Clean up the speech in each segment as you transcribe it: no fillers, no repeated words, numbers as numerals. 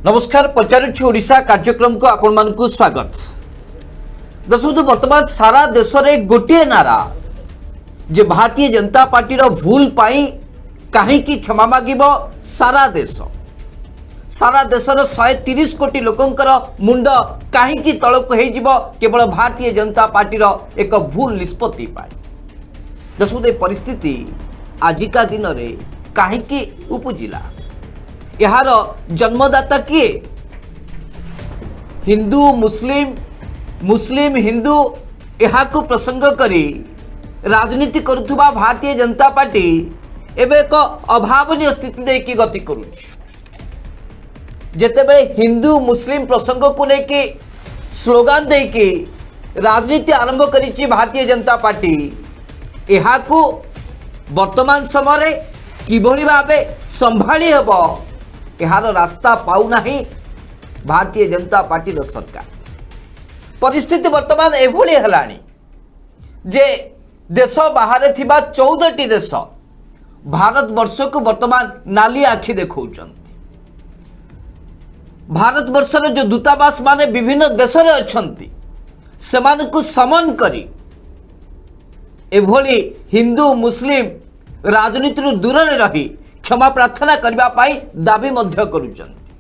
नमस्कार पचारुछु ओडिशा कार्यक्रम को आपण मानकु स्वागत। दर्शक वर्तमान सारा देश में गोटे नारा जे भारतीय जनता पार्टी रो भूल पाई कहीं क्षमा मागिब सारा देश 130 कोटी लोकंकर मुंड कहीं तलक हो केवल भारतीय जनता पार्टी रो एक भूल निष्पत्ति पाए। दर्शक परिस्थिति आजिका दिन में कहीं उपजिला यार जन्मदाता किए हिंदू मुस्लिम मुस्लिम हिंदू यहाँ को प्रसंग करी राजनीति करुवा भारतीय जनता पार्टी एवं एक अभावनीय स्थिति देखी गति करुछ। जेतेबेले हिंदू मुस्लिम प्रसंग को लेकिन स्लोगान देकी राजनीति आरंभ करिछि भारतीय जनता पार्टी यहाँ को वर्तमान समय किभली भावे संभाली हेबो यार रास्ता पाऊना ही भारतीय जनता पार्टी सरकार। परिस्थिति वर्तमान एभली हेलानी जे देश बाहर थिबा 14टी देश भारत वर्ष को वर्तमान नाली आखि देखौचंती। भारत वर्षर जो दूतावास माने विभिन्न देश रे अछंती सेमान को समन करी एभली हिंदू मुस्लिम राजनीति दूर में रही क्षमा प्रार्थना करबा पाई दाबी मध्य करुचंती।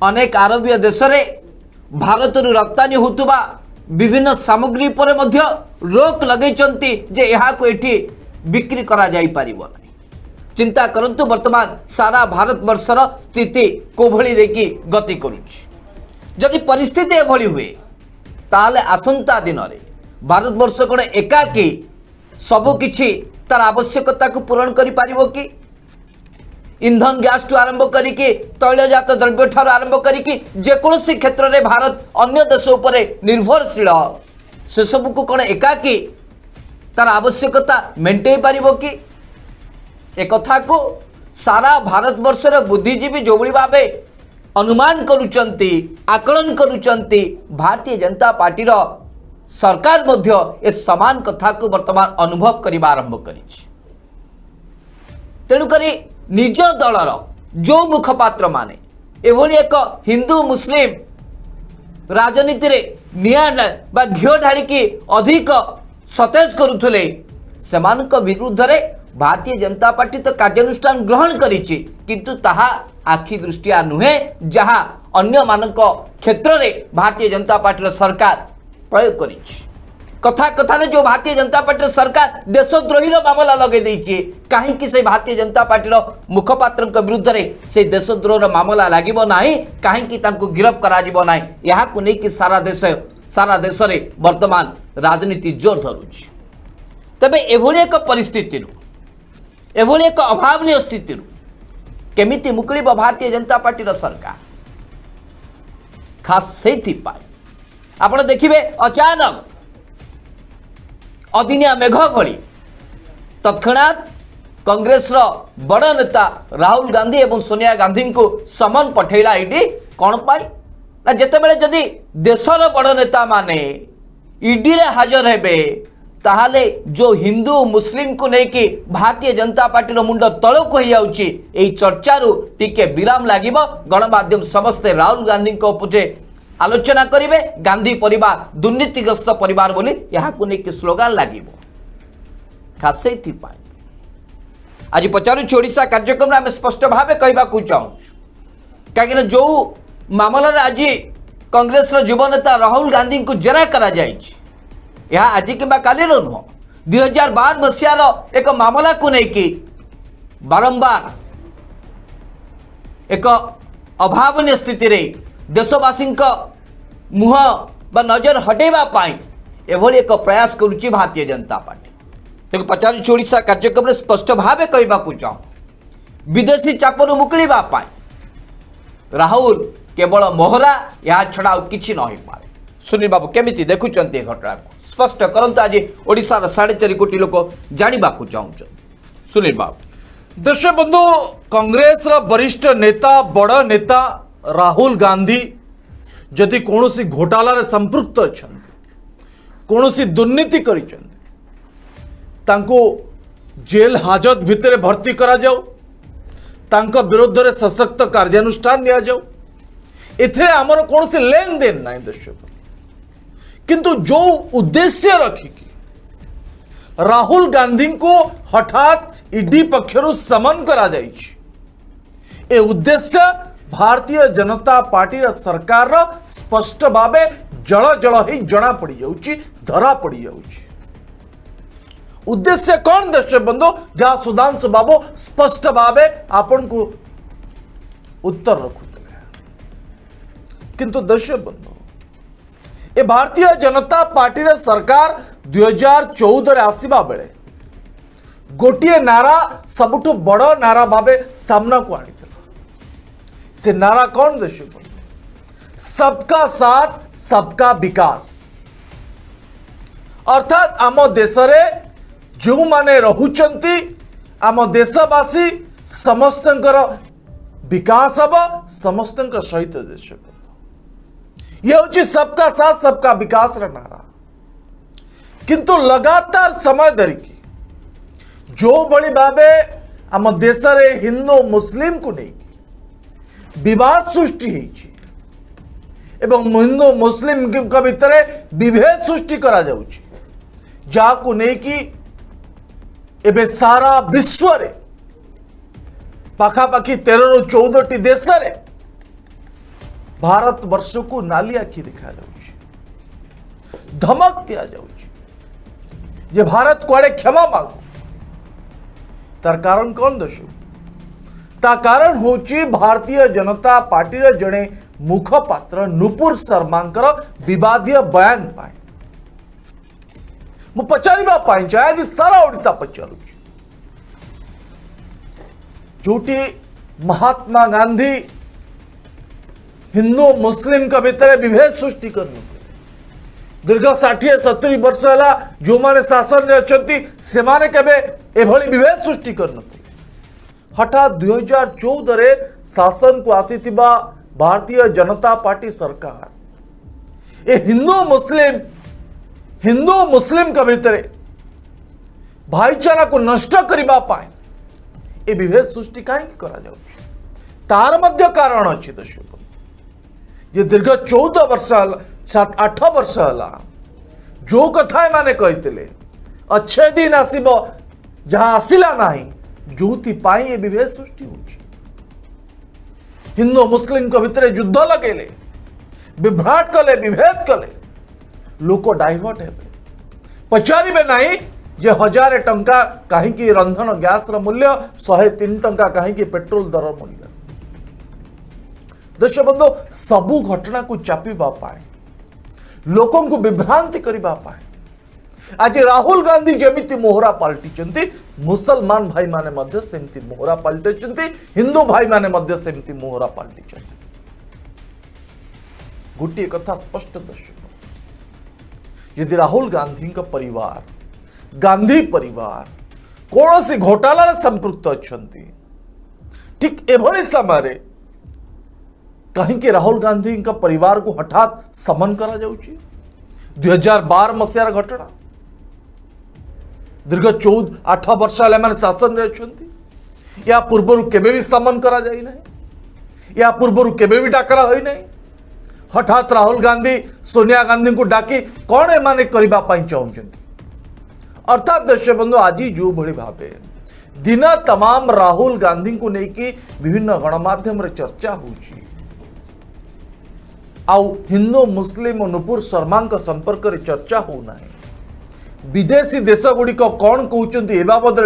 अनेक आरबीय देश रे भारत रप्तानी होतुबा विभिन्न सामग्री पर मध्य रोक लगैचंती जे यहाँ को एठी बिक्री करा जाई परिबो नै। चिंता करंतु वर्तमान सारा भारत वर्षर स्थिति कोभली देखि गति करुछि। जदि परिस्थिति एभली हुए ताले आसंता दिन रे भारत वर्ष कोन एकाकी सबु किछि तार आवश्यकता को पूरण करि पारिबो कि? इंधन गैस टू आरंभ करिके तैलजात द्रव्य ठार आरंभ करिके जेकोसी क्षेत्र में भारत अन्य देश उपर निर्भरशील से सब को कौन एकाकी तार आवश्यकता मेंटेन पारिबो कि? एक कथा को सारा भारत वर्षर बुद्धिजीवी जो भाव अनुमान करुचंती आकलन करुचंती भारतीय जनता पार्टी सरकार मध्य ए समान कथा को वर्तमान अनुभव करने आरंभ करिछि। तेणुकरी निज दलर जो मुखपात्र माने एभली एक हिंदू मुस्लिम राजनीति रे निया बा घिओ ढालिकी अधिक सतेज करुथुले सेमानक विरुद्ध रे भारतीय जनता पार्टी तो कार्यानुष्ठान ग्रहण करिछि किंतु ताहा आखि दृष्टिया नुहे जहा अन्य मानक क्षेत्र रे भारतीय जनता पार्टी सरकार प्रयोग करिछि। कथा कथा ने जो भारतीय जनता पार्टी सरकार देशद्रोही मामला लगे देछि कहीं से भारतीय जनता पार्टी मुखपात्र विरुद्ध रे से देशद्रोह मामला लागिबो नाही कहीं तांको गिरफ करा जिवो नाही यहाँ को नहीं कि सारा देश रे वर्तमान राजनीति जोर धरुछि। तबे एभली एक परिस्थिति एभली एक अभावनीय स्थिति केमिति मुक्लिब भारतीय जनता पार्टी सरकार खास से आपण देखिबे अचानक अदिनिया मेघ भली तत्क्षणात कांग्रेस बड़ नेता राहुल गांधी एवं सोनिया गांधी को समन पठेला ईडी कौन पाई ना जेतेबेले जदि देशर बड़ नेता माने ईडी रे हाजर हेबे ताहाले जो हिंदू मुस्लिम को लेकिन भारतीय जनता पार्टी मुंड तलक हो जाउची एई चर्चारू टिके विराम लागिबो। गणमाध्यम समस्ते राहुल गांधी को उपजे आलोचना करिवे गांधी परिवार दुर्नीतिग्रस्त परिवार बोली यहाँ को लेकिन स्लोगान लागिबो। खास से आज पचारुछु ओडिशा कार्यक्रम में आम स्पष्ट भाव कहवाक चाहूँ कहीं जो मामला आज कांग्रेस युव नेता राहुल गांधी को जेरा करा जायछि यह आज कि काली नुह 2012 मसीहार एक मामला को लेकिन बारंबार एक अभावनीय स्थिति रे देशवासी मुह बा नजर हटेबा पाई एभली एक प्रयास करुच्ची भारतीय जनता पार्टी। तेणु पचारुछु ओडिशा कार्यक्रम में स्पष्ट भाव कहवाक चाहूँ विदेशी चापरू मुक्लिबा पाई राहुल केवल मोहरा या छड़ा किछि न पारे। सुनील बाबू केमिति देखुचंती घटना को स्पष्ट करंतु आज ओडिशार 4.5 कोटी लोक जानिबाकू चाहूँ। सुनील बाबू देश बंधु कांग्रेस वरिष्ठ नेता बड़ नेता राहुल गांधी जदि कौन घोटाला रे संपृक्त अच्छा कौन दुर्नीति कर जेल हाजत भितर भर्ती करा जाऊ तांको विरोध रे सशक्त कार्यानुष्ठान लिया जाऊ एथे आमर कौन से लेन देन ना दर्शक, किंतु जो उद्देश्य रखिकी राहुल गांधी को हठात ईडी पक्षरु समन करा जाइछि, ए उद्देश्य भारतीय जनता पार्टी सरकार स्पष्ट भावे जल जल ही जना पड़ी जाउछि, धरा पड़ी जाउछि। उद्देश्य कौन दर्शक बंधु, जहां सुधांशु बाबू स्पष्ट भावे आपन को उत्तर रखुते, किंतु दर्शक बंधु ए भारतीय जनता पार्टी सरकार 2014 आसीबा बेले गोटिए नारा सबुठु बड़ नारा भावे सामना को आनी, से नारा कौन दर्शक बंधु, सबका साथ सबका विकास। अर्थात आम देश रे जो माने रहुचंती आम देशवासी समस्तंकर विकास हब, समस्तंकर सहित दर्शक बंधु ये हूँ सबका साथ सबका विकास रा नारा। किंतु लगातार समय धरिकी जो बड़ी भावे आम देश रे हिंदू मुस्लिम को नहीं विवाद सृष्टि होइछि एवं हिंदू मुस्लिम के भितर विभेद सृष्टि करा जाउछि, जाकु नहीं कि एबे सारा विश्व रे पाखापाखि 13 ରୁ 14 देश रे भारत वर्ष को नाली आखि देखा जाउछि, धमक दिया जाउछि जे भारत कुआड़े क्षमा मांगो। तार कारण कौन दर्शक, ता कारण होची भारतीय जनता पार्टी रे जणे मुखपात्र नुपुर शर्मांकर विवादीय बयान पाए। मु पचारिबा पाई चाहे जे सारा ओडिसा पचारू जोटी महात्मा गांधी हिंदू मुस्लिम का भितर विभेद सृष्टि करने दीर्घ 60-70 वर्ष है जो माने शासन रे अछंती से माने केबे एभली विभेद सृष्टि करन। हठात 2014 रे शासन को आसीथिबा भारतीय जनता पार्टी सरकार ए हिंदू मुस्लिम का भितर भाईचारा को नष्ट करबा पाए ए विभेद सृष्टि काहे करा जाउछि, तार मध्य कारण अछि दर्शक जे दीर्घ 14 वर्ष 7-8 वर्ष है जो कथा माने कहते अच्छे दिन आसीबो जहां आसिला नाही जोति पाई ए विभेद सृष्टि होछि। हिंदू मुस्लिम को भितर युद्ध लगेले, विभ्राट कले, विभेद कले, लोक डाइवर्ट हेबे, पचारिबे नाही जे 1000 टंका कहीं रंधन गैस मूल्य 103 टंका कहीं पेट्रोल दर मूल्य। दर्शक बंधु सबू घटना को चापिबा पाए, लोकों को विभ्रांति करिबा पाए आज राहुल गांधी जमिति मोहरा पलटिचंती, मुसलमान भाई माने मध्य सेमती मोहरा पलटिचंती, हिंदू भाई माने मध्य सेमती मोहरा पलटिचंती। गोटे कथा स्पष्ट दर्शक, यदि राहुल गांधी का परिवार गांधी परिवार कौन सी घोटाला संपृक्त अच्छंती, ठीक एभली समय कहीं राहुल गांधी का परिवार को हठात समन करा जाउछि। 2012 मसीहार घटना, दीर्घ 14-8 वर्ष है शासन रे अछंती, या पूर्व केबे भी समन करा जाई नहीं, या पूर्व केबे भी डाकरा होई नहीं। हठात राहुल गांधी सोनिया गांधी को डाकी कौन एमाने करबा पई चाहुचंती। अर्थात दर्शक बंधु आज जो भली भावे दिन तमाम राहुल गांधी को लेकिन विभिन्न गणमाध्यम रे चर्चा होउछि, आउ हिंदू मुस्लिम और नुपुर शर्मा संपर्क में चर्चा होना है। विदेशी देश गुड़िक कौन कहते ए बाबद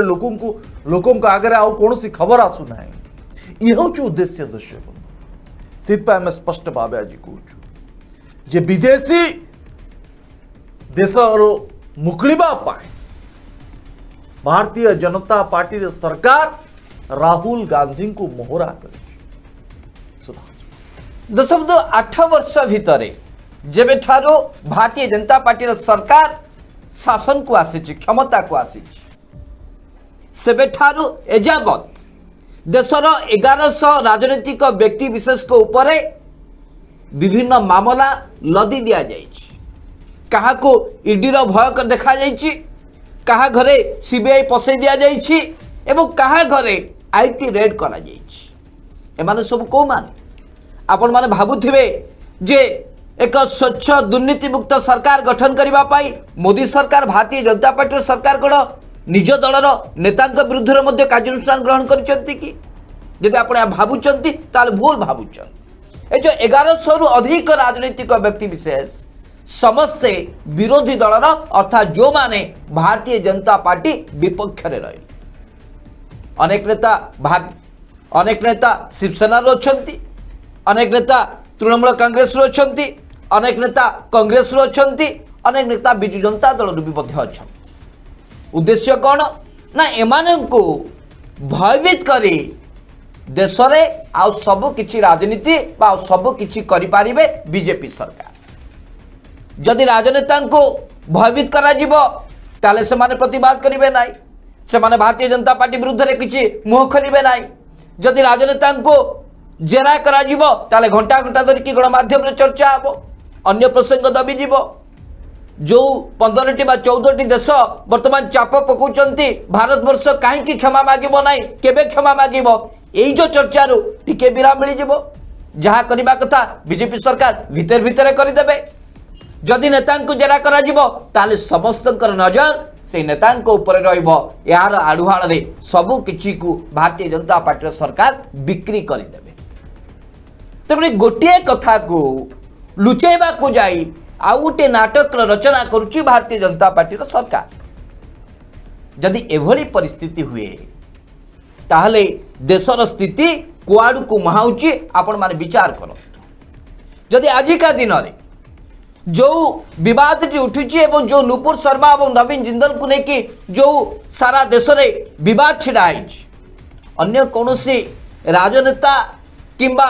लोकों आगे आउ कौन सी खबर आसुना है, ये हूँ उद्देश्य दर्शक से आम स्पष्ट भाव आज कहूँ जे विदेशी देश मुकलिबा पाए भारतीय जनता पार्टी सरकार राहुल गांधी को मोहरा कर। दशब्द 8 वर्ष भितर जेबे ठारो भारतीय जनता पार्टी सरकार शासन को आसी क्षमता को आसी सेबे ठारो एजावत देशर 1100 राजनीतिक व्यक्ति विशेष को ऊपर विभिन्न मामला लदी दिया जाइछि। कहा को ईडी रो भय देखा जाइछि, कहा घरे सीबीआई पसई दिया जाइछि एवं कहा घरे आईटी रेड करा जाइछि। एमाने सब को माने आपण माने भाबुथिबे जे एक स्वच्छ दुर्नीति मुक्त सरकार गठन करबा पाई मोदी सरकार भारतीय जनता पार्टी सरकार कोड निज दलर नेता विरुद्ध मध्ये कार्यानुष्ठान ग्रहण करछंती कि जदि आपण भाबुचंती ताल भूल भाबुचंती। ए जो 1100 रु अधिक राजनीतिक व्यक्ति विशेष समस्ते विरोधी दलर अर्थात जो माने भारतीय जनता पार्टी विपक्ष रे रही अनेक नेता शिवसेना रो छंती, अनेक नेता तृणमूल कांग्रेस रो छंती, अनेक नेता कांग्रेस रो छंती, अनेक नेता बिजु जनता दल रो भी मध्ये अछंती। उद्देश्य कौन ना एमानंको भयभीत करी देश रे आ सब किछि राजनीति बा सब किछि करि पारिबे बीजेपी सरकार। जदि राजनेता को भयभीत करा जिवो ताले से माने प्रतिवाद करिवे नाई, से माने भारतीय जनता पार्टी विरुद्ध रे किछि मुह खोलिबे नाई। जदि राजनेता को जेरा करा जिवो ताले घंटा घंटा धरि कि गणमाध्यम रे चर्चा हबो, अन्य प्रसंग दबी जिवो। जो 15टी बा 14टी देश वर्तमान चाप पकाउचंती भारतवर्ष काहेकि क्षमा मागिबो नाई, केबे क्षमा मागिबो, एई जो चर्चा रु टिके विराम मिली जिवो। जहा करिबा कथा बीजेपी सरकार भीतर भीतर करि देबे। जदि नेता को जेरा करा जिवो ताले समस्तकर नजर से नेता ऊपर रहिबो। यार आडुहाल रे सबु किछि को भारतीय जनता पार्टी सरकार बिक्री करि देबे। तबे गोटिए कथा को लुचेबा को जाई आउ गोटे नाटक रचना करुची भारतीय जनता पार्टी सरकार। जदि एभली परिस्थिति हुए ताहले देशर स्थिति कुआडू को मुहाउची आपण माने विचार करंतु। जदि आजिका दिन रे जो विवाद उठुची एवं जो नुपुर शर्मा और नवीन जिंदल को लेकिन जो सारा देश में विवाद छिड़ा अन्य कौनसी राजनेता किंबा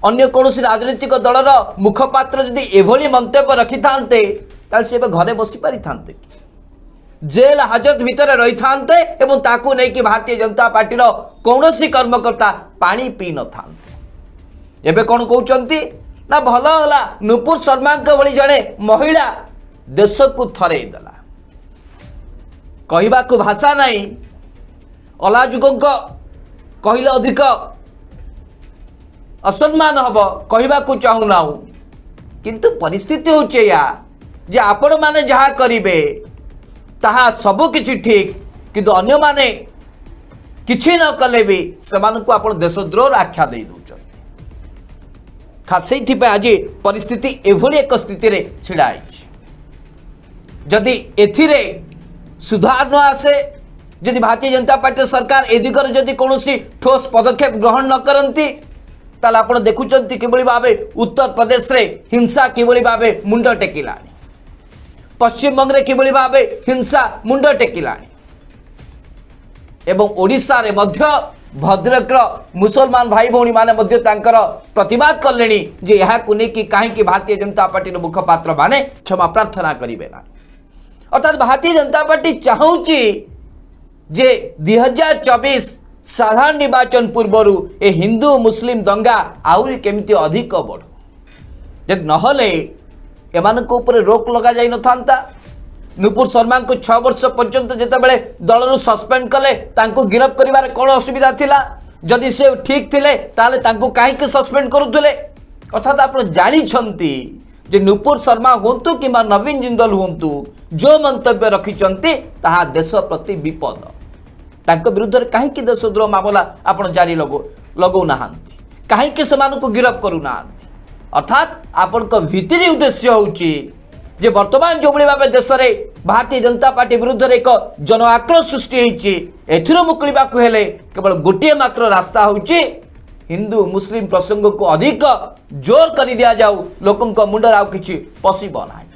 अन्य कौनसी राजनीतिक दलर मुखपात्र जदि एभली मंतव्य रखि थांते ताल से घरे बसी पारि थांते, जेल हाजत भितर रही थांते एवं ताकू नहीं कि भारतीय जनता पार्टी कौनसी कर्मकर्ता पानी पी न थांते। एबे कौन कहउचंती ना भल होला नुपुर शर्मा भली जड़े महिला देश को थरे देला, कहवा को भाषा नहीं। अलाजुकों कहले अधिक असम्मान हम कहवा को चाहूना, किंतु परिस्थिति होचे या जे आपण माने जहा करिवे ताहा सब किछि ठीक, किंतु अन्य माने किछि न कले भी समान को आपण देशद्रोह आख्या दे दउछ। खास आज परिस्थिति एभली एक स्थिति रे छिड़ा जदि एथिरे सुधार न आसे, जदि भारतीय जनता पार्टी सरकार ए दिगरे जदि कौनसी ठोस पदक्षेप ग्रहण न करती ताल आप देखुंत किभली भावे उत्तर प्रदेश रे हिंसा किभली भावे मुंड टेकिला, पश्चिम बंग रे किभली भावे हिंसा मुंड टेकिला एवं ओडिशा रे मध्य भद्रक मुसलमान भाई भौणी माने मध्य तांकर प्रतिवाद कलेनी जे यहा को नेकी काहेकि भारतीय जनता पार्टी मुखपात्र माने क्षमा प्रार्थना करिवे ना। अर्थात भारतीय जनता पार्टी चाहूची जे 2024 साधारण निर्वाचन पूर्वरु ए हिंदू मुस्लिम दंगा आउरी केमिति अधिक बढ़, जद नहले एमानक ऊपर रोक लगा जाई न थांता। नुपुर शर्मा को 6 वर्ष पर्यंत जितेबाला दलर सस्पेंड कले तांको गिरफ करिवार कौन असुविधा थिला, जदि से ठीक थिले ताले तांको काहेकि सस्पेंड करुथिले। अर्थात आप जानी छंती जे नुपुर शर्मा होंतु किंबा नवीन जिंदल होंतु जो मंतव्य रखिचंती ताहा देश प्रति विपद, तांको विरुद्ध काहेकि देशद्रोह मामला आपण जारी लगौ नाहांती, काहेकि समानको गिरफ करू नाहांती। अर्थात आपण को भीतरी उद्देश्य होउची जे वर्तमान जो भाव देश में भारतीय जनता पार्टी विरुद्ध एक जन आक्रोश सृष्टि होती मुकुलिबा हेले केवल गोटे मात्र रास्ता होची हिंदू मुस्लिम प्रसंग को अधिक जोर कर दिया जाऊ, लोकों मुंडर आउ किछि पशिबो नाही।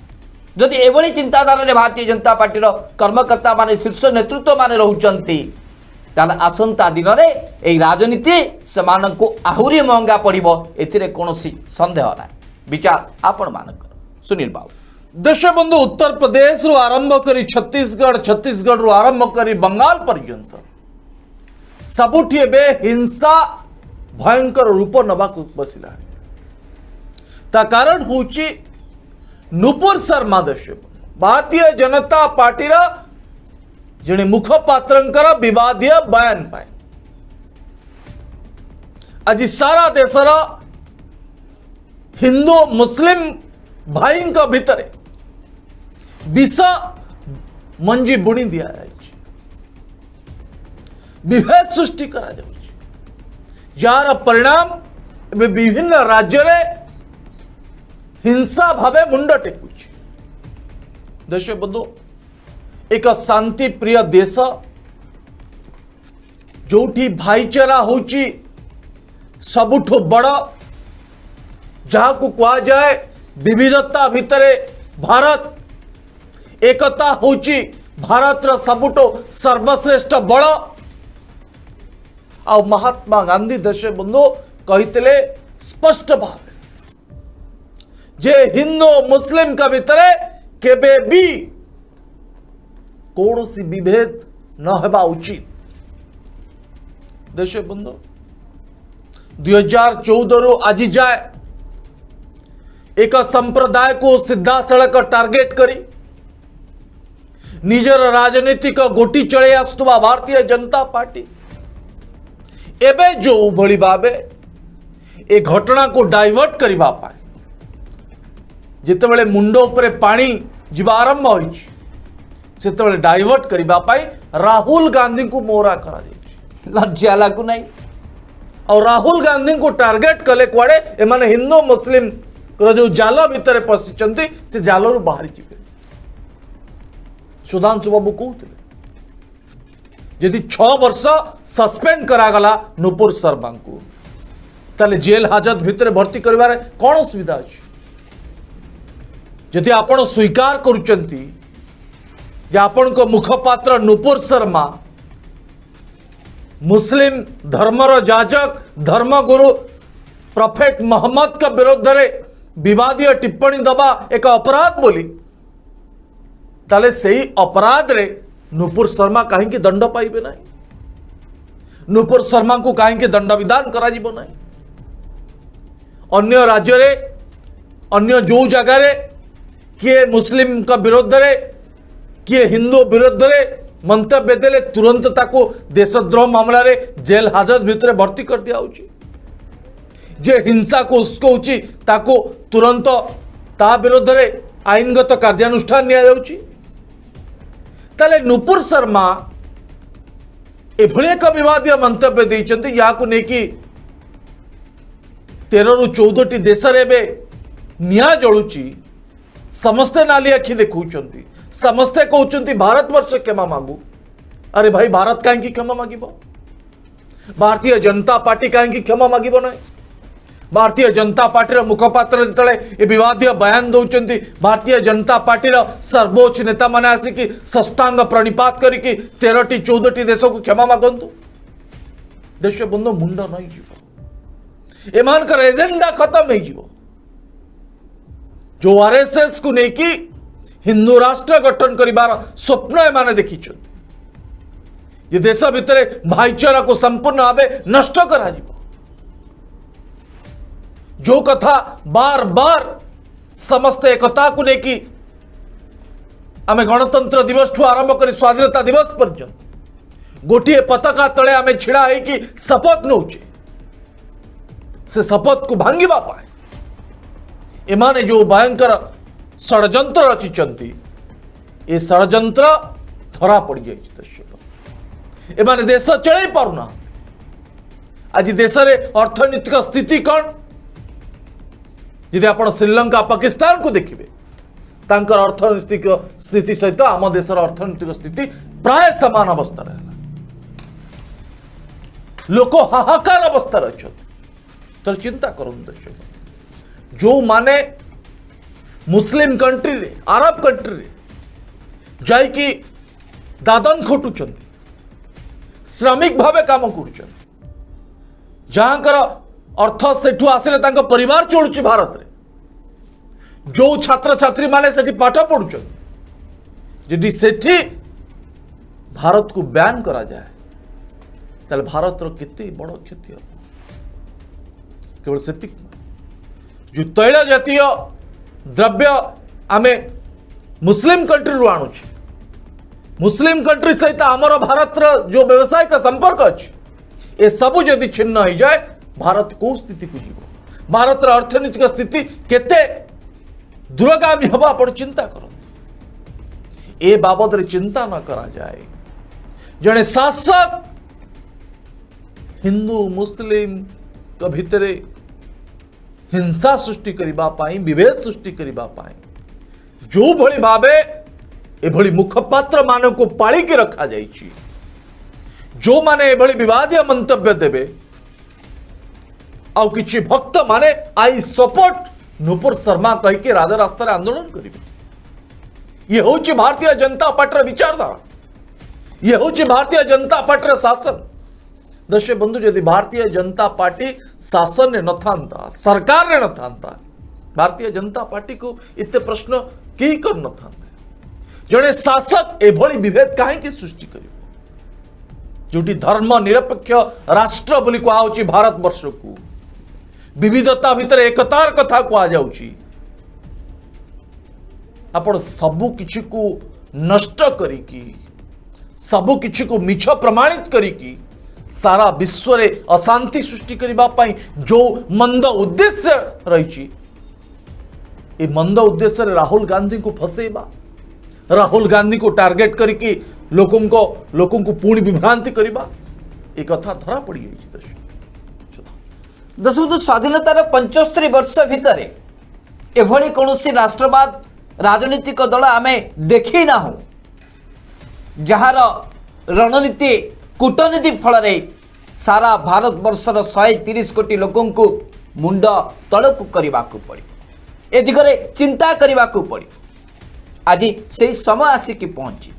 जदि एभली चिंताधारा भारतीय जनता पार्टी कर्मकर्ता माने शीर्ष नेतृत्व माने रहउचंती ताले आसंता दिन रे एई राजनीति समानको आहुरी महंगा पड़िबो, एथिरे कोनोसी संदेह नाही। विचार आपण मानकर सुनील बाबू। देश बंधु उत्तर प्रदेश रु आरंभ करी छत्तीसगढ़, छत्तीसगढ़ रु आरंभ करी बंगाल पर्यंत सबुठी एबे हिंसा भयंकर रूप नबाक बसिला। ता कारण होची नुपुर शर्मा देश भारतीय जनता पार्टी जने मुखपात्रंकर विवादीय बयान पाए आज सारा देशर हिंदू मुस्लिम भाई भितर विष मंजी बुणी दि विभेद सृष्टि करा जार परिणाम एवं विभिन्न राज्य रे हिंसा भावे मुंड टेकुची। देश बंधु एक शांति प्रिय देश जोठी भाईचारा होची सबुठु बड़ जहाँ को कहा जाए विविधता भितरे भारत एकता होची भारत सबुठु सर्वश्रेष्ठ बड़ आ महात्मा गांधी देश बंधु कहते स्पष्ट भाव जे हिंदू मुस्लिम का भितरे केबे भी कौन सी विभेद न हेबा उचित। देश बंधु 2014 रु आज जाए एक संप्रदाय को सीधा सड़क टार्गेट करी निजर राजनीतिक गोटी चले आसुवा भारतीय जनता पार्टी एबे जो भली भावे ए घटना को डाइवर्ट करबा पाए जितेबले मुंड उपरे पानी जीवा आरंभ होइछि सेतेबले डाइवर्ट करबा पाए राहुल गांधी को मोरा करा जाइछि। लज्जा लागू नहीं और राहुल गांधी को टार्गेट कले कुआडे एमाने हिंदू मुस्लिम जो जाल भितर पशिचंती से जाल रु बाहरी जिवे। सुधांशु बाबू कहते यदि 6 वर्ष सस्पेंड करागला नुपुर शर्मा को ताले जेल हाजत भितर भर्ती करिबारे कौन असुविधा अछि। यदि आपण स्वीकार करूचंती जे आपण को मुखपात्र नुपुर शर्मा मुस्लिम धर्मर जाजक धर्मगुरु प्रॉफेट मोहम्मद का विरोध रे विवादीय टिप्पणी दबा एक अपराध बोली ताले सही अपराध रे नुपुर शर्मा कहीं दंड पाइबे ना नुपुर शर्मा को कहीं दंड विधान करा जिवो ना अन्य राज्य रे अन्य जो जगह रे किए मुस्लिम का विरोध रे किए हिंदू विरोध रे मंतव्य देले तुरंत ताको देशद्रोह मामला रे जेल हाजत भितर भर्ती कर दिया होची जे हिंसा को उसको ताको तुरंत ता विरोध रे आईनगत कार्यानुष्ठान निया जाउची। ताले नुपुर शर्मा एभली एक विवादीय मंतव्य देइचंती याकु नेकी 13 रु 14 टी देश रे बे निया जळुची समस्ते नाली आखि देखौचंती समस्ते कहउचंती भारत वर्ष क्षमा मांगू। अरे भाई भारत काहे क्षमा मागिबो भारतीय जनता पार्टी काहे क्षमा मागिबो नै भारतीय जनता पार्टी मुखपात्र जिते विवादीय बयान दौरान भारतीय जनता पार्टी सर्वोच्च नेता मैंने आसिक षष्टांग प्रणिपात करके 13टी 14टी देश को क्षमा मागंतु देश बंधु मुंड नहीं जीव एमानकर एजेंडा खत्म हो जो आरएसएस को लेकिन हिंदू राष्ट्र गठन करिबार स्वप्न एमाने देखी ये देश भितर भाईचारा को संपूर्ण भावे नष्ट करा जीव जो कथा बार बार समस्त एकता को लेकिन आमे गणतंत्र दिवस ठू आरंभ कर स्वाधीनता दिवस पर्यंत गोटे पताका तले आमे छिड़ा है कि शपथ नौचे से शपथ को भांगिबा पाए एमाने जो भयंकर षड्यंत्र रचिचंती ए षड्यंत्र धरा पड़ जाए एमाने देश चले पारुना आज देश रे अर्थनैतिक स्थिति कौन यदि आप श्रीलंका पाकिस्तान को देखिए तांकर अर्थनैतिक स्थिति सहित आम देशर अर्थनैतिक स्थिति प्राय समान अवस्था लोक हाहाकार अवस्था अच्छा तो चिंता करूँ जो माने मुस्लिम कंट्री रे अरब कंट्री रे जाइकी दादन खटुचंती श्रमिक भावे काम करुचंती जहाँकर अर्थ सेठू आसिले तांको परिवार चलुची भारत रे जो छात्र छात्री माने सेठी पाठ पढ़ुचन यदि सेठी भारत को बैन करा जाए ताले भारत रो कितनी बड़ क्षति हो केवल सेतिक जो तैल जातीय द्रव्य आमे मुस्लिम कंट्री रू आणुची मुस्लिम कंट्री सहित आमर भारत रो जो व्यावसायिक संपर्क अच्छी ए सबु यदि छिन्न हो जाए भारत को स्थिति को जीव भारत अर्थनैतिक स्थिति केते दूरगामी हवा आपण चिंता करो ए बाबद रे चिंता न करा जाए जड़े शासक हिंदू मुस्लिम को भितरे हिंसा सृष्टि करिबा पाई विभेद सृष्टि करिबा पाई जो भली भावे एभली मुखपात्र मान को पाली के रखा जाइछि जो माने एभली विवादीय मंतव्य देबे आउ किछि भक्त माने आई सपोर्ट नुपुर शर्मा कह के राजा रास्ता आंदोलन करिबे ये होछि भारतीय जनता पार्टी विचारधारा ये होछि भारतीय जनता पार्टी शासन दर्शक बंधु यदि भारतीय जनता पार्टी शासन न था सरकार ने न था भारतीय जनता पार्टी को इतने प्रश्न कई कर न था जड़े शासक एभली विभेद कहीं सृष्टि कर जोटी धर्म निरपेक्ष राष्ट्र बोली कहुची भारत वर्ष को विविधता भितर एकतार कथा कहुची आपण सबु किछि को नष्ट करिकी सबु किछि को मिछ प्रमाणित करिकी सारा विश्व रे अशांति सृष्टि करिबा पाई जो मंद उद्देश्य रही ए मंद उद्देश्य रे राहुल गांधी को फसेबा राहुल गांधी को टार्गेट करके लोकों को पूर्ण विभ्रांति करिबा एक कथा धरा पड़ी दशबंधु स्वाधीनतार 75 वर्ष भितर एभली कौनसी राष्ट्रवाद राजनीतिक दल आमे देखी ना हो जहार रणनीति कूटनीति फल सारा भारत वर्षर 130 कोटी लोकों को मुंड तलक करने को पड़ी ए दिगरे चिंता करने को पड़ी आज से समय आसिक पहुंची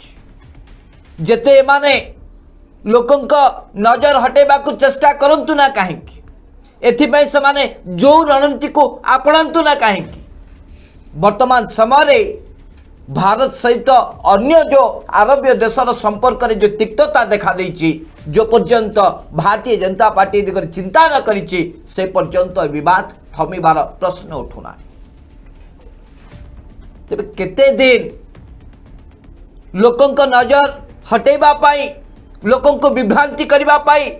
जेते माने लोकों नजर हटेबा को चेष्टा करंतु ना कहीं एथिपाई से माने जो रणनीति को आपणांतु ना कहीं वर्तमान समय भारत सहित अन्य जो आरबीय देशर संपर्क में जो तिक्तता देखा देछि जो पर्यंत भारतीय जनता पार्टी दिगरे चिंता न करिछि से पर्यंत विवाद थमिबार प्रश्न उठुना तेबे केते दिन लोकों नजर हटेबा पाई लोकों को विभ्रांति करबा पाई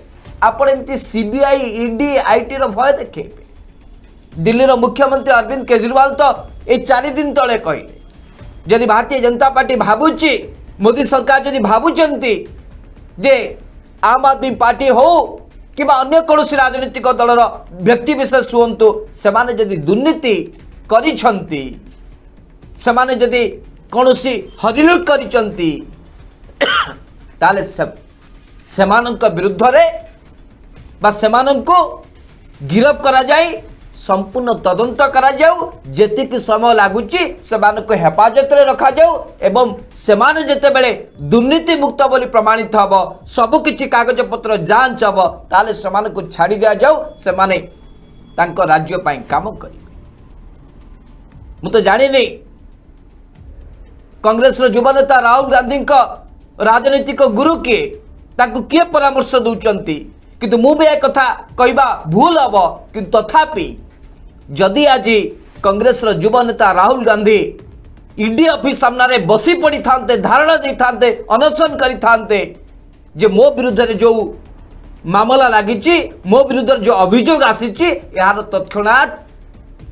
आपण एमती सीबीआई ईडी आईटी रो भय देखेबे दिल्ली रो मुख्यमंत्री अरविंद केजरीवाल तो ए 4 दिन तले कहले यदि भारतीय जनता पार्टी भावुची मोदी सरकार यदि भावुचंती जे आम आदमी पार्टी हो कि अन्य कौन राजनीतिक दलर व्यक्ति विशेष हुंतु सेमाने यदि दुर्नीति करिछंती सेमाने यदि कौन हरिलुट करिछंती ताले सेमानंक विरुद्ध रे बा सेमानंको गिरफ करा जाए संपूर्ण तदंत करा जाऊ जेतिक समय लागुची सेमानको हेफाजत रे रखा जाऊ एवं सेमाने जेते बेले दुर्नीति मुक्त बोली प्रमाणित हबो सब किछि कागज पत्र जांच हबो ताले सेमानको छाड़ी दिया जाऊ सेमाने तांको राज्य पई काम करिवे मु तो जानि नै कांग्रेस रो युवा नेता राहुल गांधी को राजनीतिक गुरु के तांको किए परामर्श दउचंती किंतु मु भी एक कथा कहबा भूल हबो किंतु तथापि जदि आज कांग्रेस रो युवा नेता राहुल गांधी ईडी ऑफिस सामने बसी पड़ी थांते धारणा दे थांते अनशन करी थांते जे मो विरुद्ध रे जो मामला लागिची मो विरुद्ध जो अभियोग आसीची यार तत्क्षणात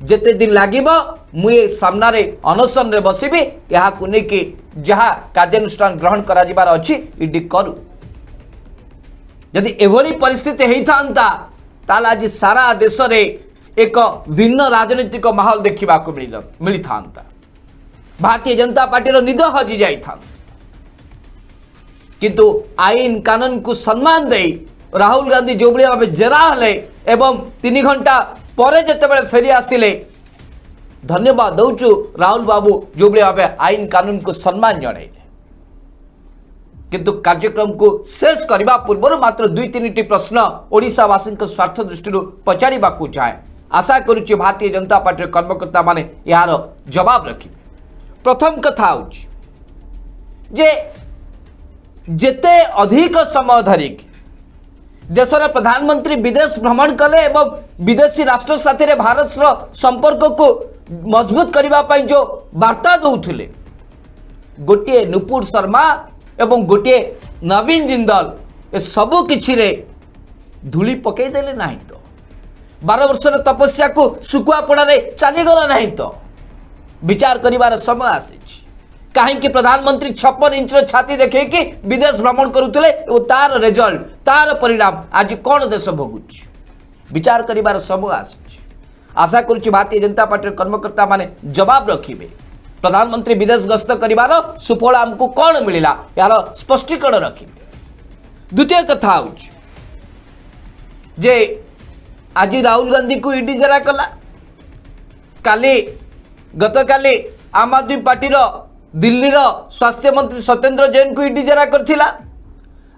जेते दिन लागिबो मु ए सामने अनशन रे बसीबी या को ने कि जहा कार्यानुष्ठान ग्रहण करा जिबार अछि ईडी करू यदि एभली परिस्थिति हेई थांता ताल आज सारा देश रे एक भिन्न राजनीतिक माहौल देखा मिली था भारतीय जनता पार्टी निद हजि जाई था किंतु आईन कानून को सम्मान दे राहुल गांधी जो भाव जेरा हेले एवं 3 घंटा पर जिते फेरी आसिले धन्यवाद दौचु राहुल बाबू जो भाव आईन कानून को सम्मान जन किंतु कार्यक्रम को शेष करने पूर्व मात्र 2-3 प्रश्न ओडिशावासी स्वार्थ दृष्टि पचारिबा को जाए आशा करुच्ची भारतीय जनता पार्टी कर्मकर्ता माने यार जवाब रखिबे प्रथम कथा होची जे जेते अधिक समय धरिक देशर प्रधानमंत्री विदेश भ्रमण कले एवं विदेशी राष्ट्र साथी रे भारत संपर्क को मजबूत करबा पई जो वार्ता दउथिले गोटे नुपुर शर्मा एवं गोटे नवीन जिंदल ए सबु किछि रे धूली पकई देले नाही तो 12 वर्षर तपस्या को सुकुआ पड़े चलीगला नहीं तो विचार करिवार समय आसी कहीं प्रधानमंत्री 56 इंच छाती देखे कि विदेश भ्रमण करुले तार रिजल्ट तार परिणाम आज कौन देश भोगुच विचार करिवार समय आसी आशा करुच्ची भारतीय जनता पार्टी कर्मकर्ता माने जवाब रखिबे प्रधानमंत्री विदेश गस्त करिवार सुफल आमको कौन मिलिला यार स्पष्टीकरण रखिबे। द्वितीय कथा होउछ जे आज राहुल गांधी को ईडी जरा कला काली गतकाली आम आदमी पार्टी दिल्ली स्वास्थ्य मंत्री सत्येंद्र जैन को ईडी जरा करथिला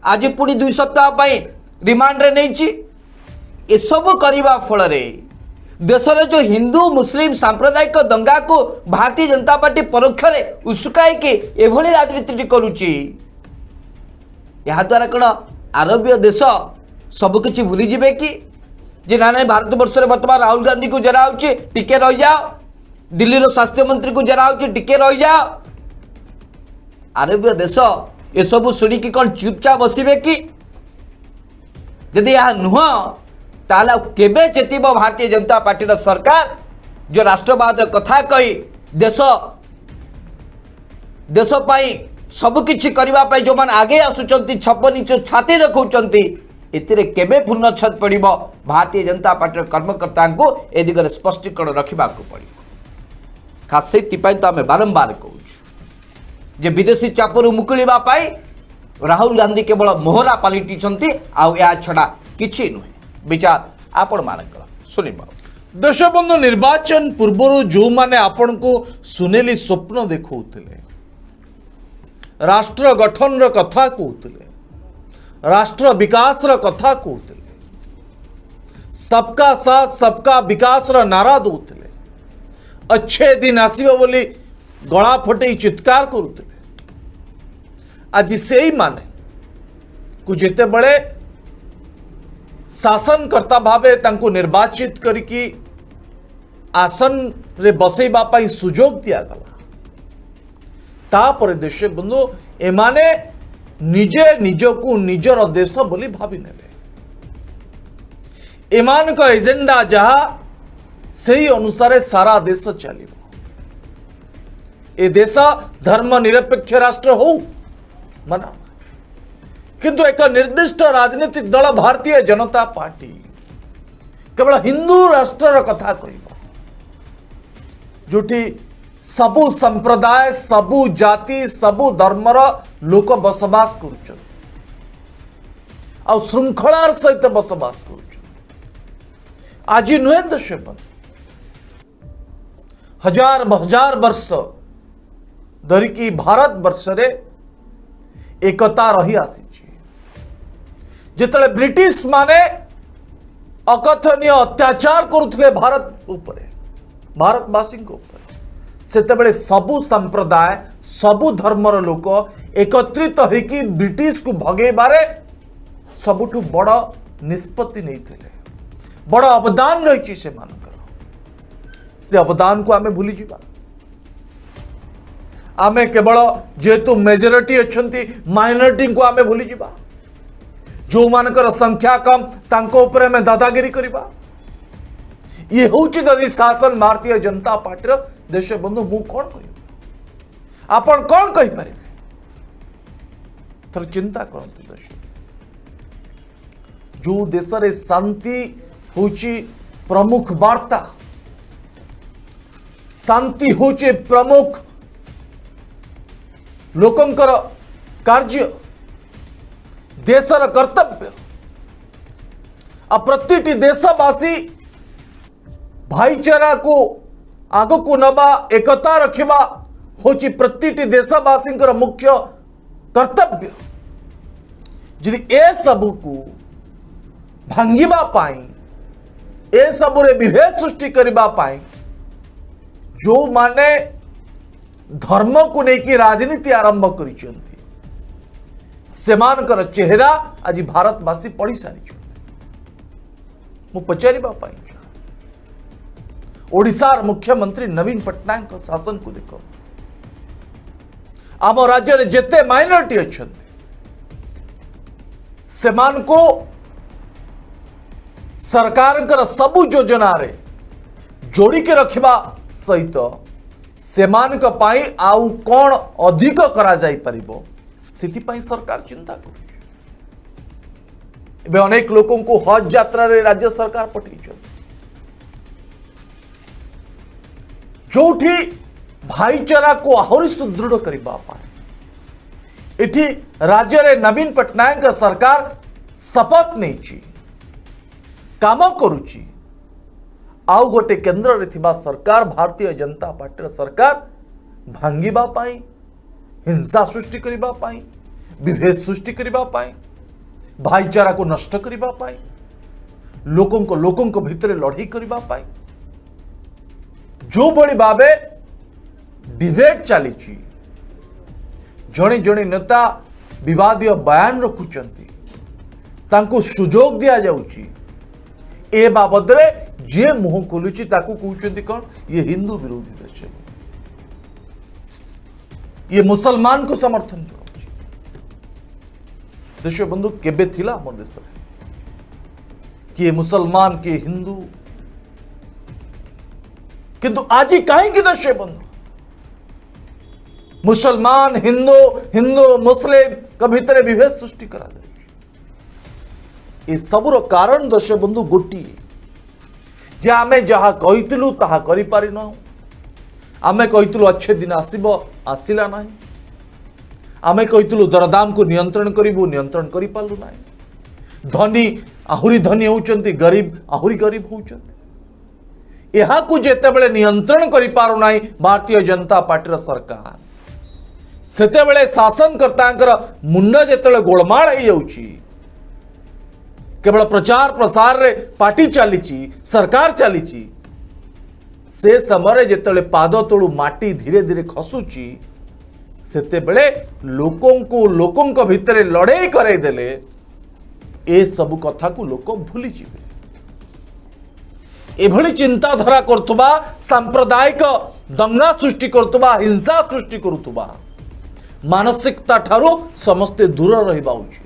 आज पुणी 2 सप्ताह पाई रिमांड रे नैची ए सब करिवा फल रे देशर जो हिंदू मुस्लिम सांप्रदायिक दंगा को भारतीय जनता पार्टी परोक्ष रे उसुकाई के एभली राजनीति करुची या द्वारा कौन आरबीय देश सबकिछि भूली जिबे कि जे ना भारत वर्ष में बर्तमान राहुल गांधी को जरा होची टिके रह जाओ दिल्ली रो स्वास्थ्य मंत्री को जरा होची टिके रह जाओ आरबीय देश ये सब शुणिकी कौन चुपचाप बसबे कि यदि यह नुह ताला केबे चेतिब भारतीय जनता पार्टी सरकार जो राष्ट्रवाद कथा कही देश देश पाई सबकिछि करबा पाई जो मान आगे आसुचंती 56 इंच छाती देखौचंती एतिरे केबे पूर्णछद पड़िबो भारतीय जनता पार्टी कर्मकर्ता को ए दिगरे स्पष्टीकरण रखा पड़िबो। खास से तो आम बारंबार कहूँ जे विदेशी चापरू मुकुलिबा पाई राहुल गांधी केवल मोहरा पलटि आ छड़ा किछि नुहे विचार आपण मानकर सुनिबा। देशबंधु निर्वाचन पूर्व जो माने आपण को सुनेली स्वप्न देखौथिले राष्ट्र गठन र कथा कहूथिले राष्ट्र विकास र कथा कहूथिले सबका साथ सबका विकास र नारा दउथिले अच्छे दिन आसीबो बोली गला फटे चित्कार करुथिले आज सेही माने को जेते बळे शासनकर्ता भावे तांको निर्वाचित करिकी आसन रे बसैबा पाई सुजोग दिया गला तापर देश बंधु एमाने निजे निजको निजर देश बोली भावी नेले एमान का एजेंडा जहा सही अनुसार सारा देश चलिबो ए देश धर्मनिरपेक्ष राष्ट्र हो मना किंतु एक निर्दिष्ट राजनीतिक दल भारतीय जनता पार्टी केवल हिंदू राष्ट्र कथा कहब जोठी सबु संप्रदाय सबु जाति सबु धर्मर लोक बसवास कर श्रृंखलार सहित बसवास कर आज नुहे देश हजार हजार वर्ष धरिकी भारत वर्ष रे एकता रही आसी जिते ब्रिटिश माने अकथनीय अत्याचार करुले भारत उपरे भारतवासी सेतेबेले सबु संप्रदाय सबु धर्मर लोक एकत्रित होइकी ब्रिटिश को भगेबारे सबुठु बड़ निष्पत्ति नहीं बड़ अवदान रही से अवदान को आमे भूली जिबा आमे केवल जेतु मेजॉरिटी अच्छंती माइनॉरिटी को आमे भूली जिबा जो मानकर संख्या कम तांको ऊपर में दादागिरी करिबा ये होची ददी शासन भारतीय जनता पार्टी देश बंधु मु कौन कह आपण कौन कहि परिबे थर चिंता करंतु देश जो देश रे शांति होची प्रमुख वार्ता शांति होची प्रमुख लोकंकर कार्य देशर कर्तव्य आ प्रति देशवासी भाईचारा को आग को नबा एकता रखिबा होची प्रति देशवासी मुख्य कर्तव्य जदि ए सबू को भांगिबा पाई ए सबुरे विभेद सृष्टि करिबा पाई जो माने धर्म को लेकिन राजनीति आरंभ करिसेंती सेमानकर चेहरा आज भारतवासी पढ़ी सारी मु पचारिबा पाई ओडिशार मुख्यमंत्री नवीन पट्टनायक शासन को देख आम राज्य रे जेते माइनॉरिटी अच्छंती सेमान को सरकार सबु योजना रे जोड़ी के रखिबा सहित सेमानक पाई आउ कौन अधिक करा जाई परिबो सिति पाई सरकार चिंता करू। एबे अनेक लोकों को हज यात्रा रे राज्य सरकार पठै जोठी भाईचारा को आहुरी सुदृढ़ करबा पाए एठी राज्य रे नवीन पटनायक का सरकार शपथ नहीं काम करुची। आउ गोटे केंद्र रे थिबा सरकार भारतीय जनता पार्टी सरकार भांगिबा पाई हिंसा सृष्टि करिबा पाई विभेद सृष्टि करिबा पाई भाईचारा को नष्ट करिबा पाई लोकों को भितर लड़ाई करिबा पाई जो बड़ी भावे डिबेट चली जड़े जड़े नेता विवादीय बयान रखुचंती तांको सुजोग दिया जाउची ए बाबद रे जे मुह खोलुची ताकू कहउचंती कौन ये हिंदू विरोधी देश ये मुसलमान को समर्थन करुची। देश बंधु केबे थिला हम देश कि मुसलमान के हिंदू किंतु आज कहीं देश बंधु मुसलमान हिंदू हिंदू मुस्लिम का भीतर विभेद सृष्टि करा ये सबुर कारण दर्श बंधु गोटी जे आमे जहा कहितलु ताहा करि पारि न आमे कहितलु अच्छे दिन आसीबो आसिला नाही आमे कहितलु दरदाम को नियंत्रण करिबु नियंत्रण करि पालु नाही धनी आहुरी धनी होउचंती गरीब आहुरी गरीब होउचंती एहा को जेतेबेले नियंत्रण करि पारु नाही भारतीय जनता पार्टी सरकार सेतेबेले शासनकर्तांकर मुंड जेतेबेले गोळमाळ हे जाउची केवल प्रचार प्रसार रे पार्टी चली सरकार चली से समय जिते पाद तलू माटी धीरे धीरे खसुची सेते बेले लोकों को भितर लड़ाई कराई देले ए सब कथा को लोक भूली जीवे एभली चिंताधारा करतुबा सांप्रदायिक दंगा सृष्टि करतुबा हिंसा सृष्टि करुतुबा मानसिकता ठारू समस्ते दूर रहिबा उचित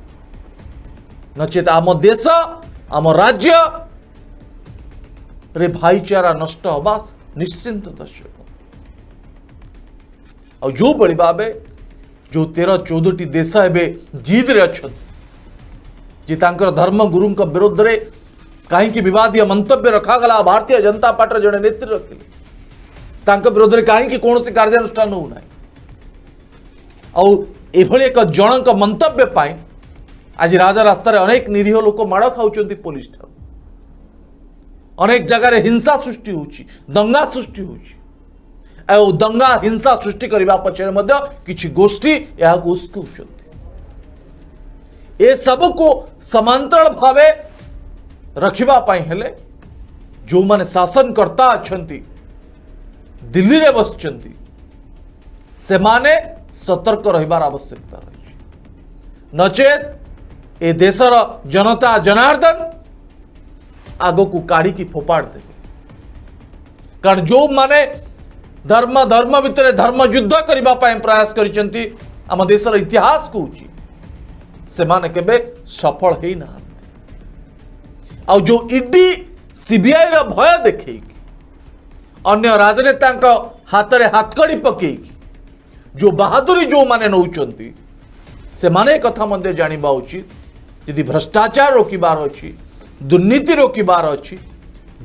नचेत आम देश आम राज्य रे भाईचारा नष्ट होगा निश्चिंत दर्शक और जो बड़ी भावे जो 13-14 देश एवं जिद रे अच्छा जी तांकर धर्म गुरु विरोध रे कहीं विवादीय मंतव्य रखागला भारतीय जनता पार्टी जड़े नेत्री रखिले तांकर विरोध रे कहीं कौन से कार्यानुष्ठान होना और एक जनक मंतव्य पाई आज राजा रास्तार अनेक निरीह लोक माड़ खाऊं पुलिस ठार अनेक जगार हिंसा सृष्टि होची दंगा सृष्टि होची दंगा हिंसा सृष्टि करने पछरे किछि गोष्ठी यह उस्कुचंती ए सब को समांतर भावे रखिबा पाई हेले जो माने शासनकर्ता अछंती दिल्ली रे बसचंती से माने सतर्क रहिबार आवश्यकता रही नचेत ए देशर जनता जनार्दन आगो को काढ़ी की फोपाड़ देवे कारण जो माने धर्म धर्म भितर धर्म युद्ध करबा पाए प्रयास करिसेंती आम देशर इतिहास को से माने केबे सफल हेई ना आ जो ईडी सीबीआई रा भय देखै अन्य राजनेता हाथ रे हाथकड़ी पकई जो बहादुरी जो माने नौचंती से माने कथा मध्य जानिबा उचित यदि भ्रष्टाचार रोकबार अच्छी दुर्नीति रोकबार अच्छी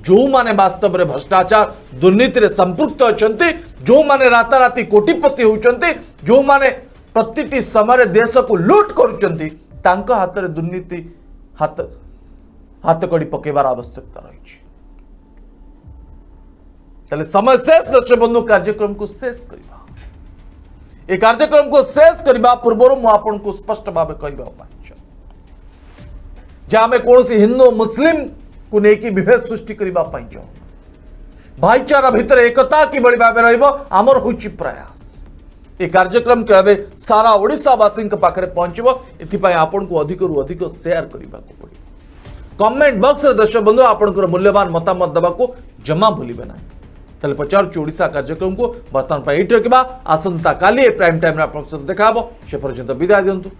जो माने वास्तव में भ्रष्टाचार दुर्नीति रे संपृक्त अछंती जो माने राताराति कोटिपति होउचंती जो माने प्रतिटी समय देश को लूट करुचंती तांका हाथ रे दुर्नीति हाथ कड़ी पकेबार आवश्यकता रही चले समय शेष दर्शक बंधु कार्यक्रम को शेष करबा ए कार्यक्रम को शेष करबा पूर्व मु आपन को स्पष्ट भाव कहबा पाछो जहाँ में कौन सी हिंदू मुस्लिम को लेकिन विभेद सृष्टि करबा पाई जाओ भाईचारा भितर एकता की बड़ी भाव रहिबो आमर होची प्रयास ए कार्यक्रम के अबे सारा ओडिशावासी पाखे पहुंचबो एथिपाई आपन को अधिक रु अधिक शेयर करबा को पड़िबो कमेंट बॉक्स रे दर्शक बंधु आपन मूल्यवान मतामत देबा को जमा भूलिबे ना ताले पचार ओडिशा कार्यक्रम को बर्तमान पाई रखा आसंता काली प्राइम टाइम देखा से पर्यंत विदाय दिंतु।